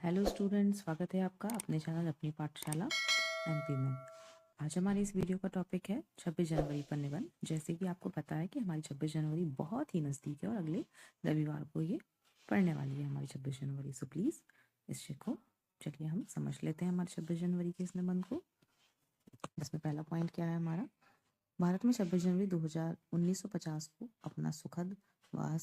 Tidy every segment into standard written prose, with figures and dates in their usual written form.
Hello students, स्वागत है आपका अपने चैनल अपनी पाठशाला एमपी में। आज हमारी इस वीडियो का टॉपिक है 26 जनवरी पर निबंध। जैसे कि आपको पता है कि हमारी 26 जनवरी बहुत ही नज़दीक है और अगले रविवार को ये पढ़ने वाली है हमारी 26 जनवरी। सो प्लीज़ इस को चलिए हम समझ लेते हैं हमारी 26 जनवरी के इस निबंध को। इसमें पहला पॉइंट क्या है हमारा, भारत में 26 जनवरी 1950 को अपना सुखद व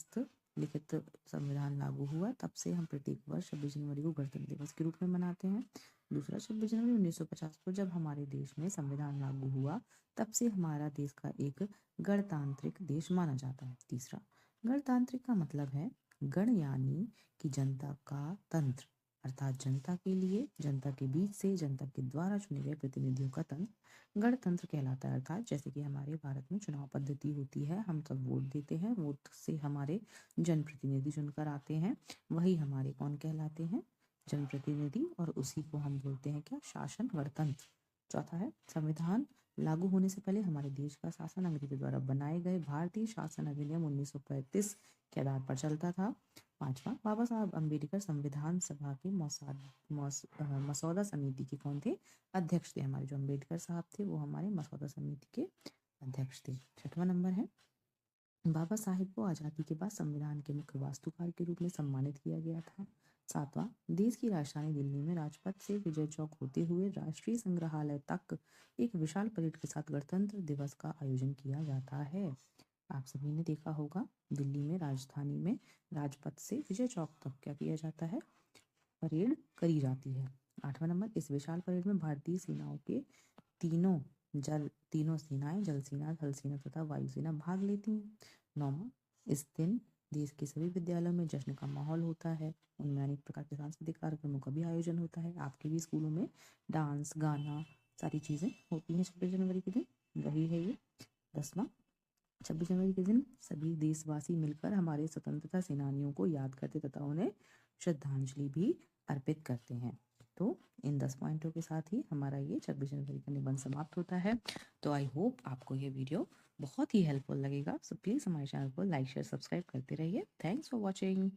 लिखित संविधान लागू हुआ। तब से हम प्रत्येक वर्ष 26 जनवरी को गणतंत्र दिवस के रूप में मनाते हैं। दूसरा, 26 जनवरी 1950 को जब हमारे देश में संविधान लागू हुआ तब से हमारा देश का एक गणतांत्रिक देश माना जाता है। तीसरा, गणतांत्रिक का मतलब है गण यानी कि जनता का तंत्र, अर्थात जनता के लिए, जनता के बीच से, जनता के द्वारा चुने गए प्रतिनिधियों का तंत्र गणतंत्र कहलाता है। अर्थात जैसे कि हमारे भारत में चुनाव पद्धति होती है, हम सब वोट देते हैं, वोट से हमारे जनप्रतिनिधि चुनकर आते हैं, वही हमारे कौन कहलाते हैं, जनप्रतिनिधि, और उसी को हम बोलते हैं क्या, शासन गणतंत्र। चौथा है, संविधान लागू होने से पहले हमारे देश का शासन अंग्रेजों द्वारा बनाए गए भारतीय शासन अधिनियम 1935 के आधार पर चलता था। पांचवा, बाबा साहब अम्बेडकर संविधान सभा के मसौदा समिति के कौन थे, अध्यक्ष थे। हमारे जो अम्बेडकर साहब थे वो हमारे मसौदा समिति के अध्यक्ष थे। छठवां नंबर है, बाबा साहेब को आज़ादी के बाद संविधान के मुख्य वास्तुकार के रूप में सम्मानित किया गया था। सातवां, देश की राजधानी दिल्ली में राजपथ से विजय चौक होते हुए राष्ट्रीय संग्रहालय तक एक विशाल परेड के साथ गणतंत्र दिवस का आयोजन किया जाता है। आप सभी ने देखा होगा, दिल्ली में राजधानी में राजपथ से विजय चौक तक क्या किया जाता है, परेड करी जाती है। आठवां नंबर, इस विशाल परेड में भारतीय सेनाओं के तीनों सेनाएं, जल सेना, थल सेना तथा वायुसेना भाग लेती हैं। नौवां, इस दिन देश के सभी विद्यालयों में जश्न का माहौल होता है, उनमें अनेक प्रकार के सांस्कृतिक कार्यक्रमों का भी आयोजन होता है। आपके भी स्कूलों में डांस, गाना, सारी चीज़ें होती हैं 26 जनवरी के दिन, वही है ये। 10वां, 26 जनवरी के दिन सभी देशवासी मिलकर हमारे स्वतंत्रता सेनानियों को याद करते तथा उन्हें श्रद्धांजलि भी अर्पित करते हैं। तो इन 10 पॉइंटों के साथ ही हमारा ये 26 जनवरी का निबंध समाप्त होता है। तो आई होप आपको ये वीडियो बहुत ही हेल्पफुल लगेगा। सो प्लीज़ हमारे चैनल को लाइक, शेयर, सब्सक्राइब करते रहिए। Thanks for watching.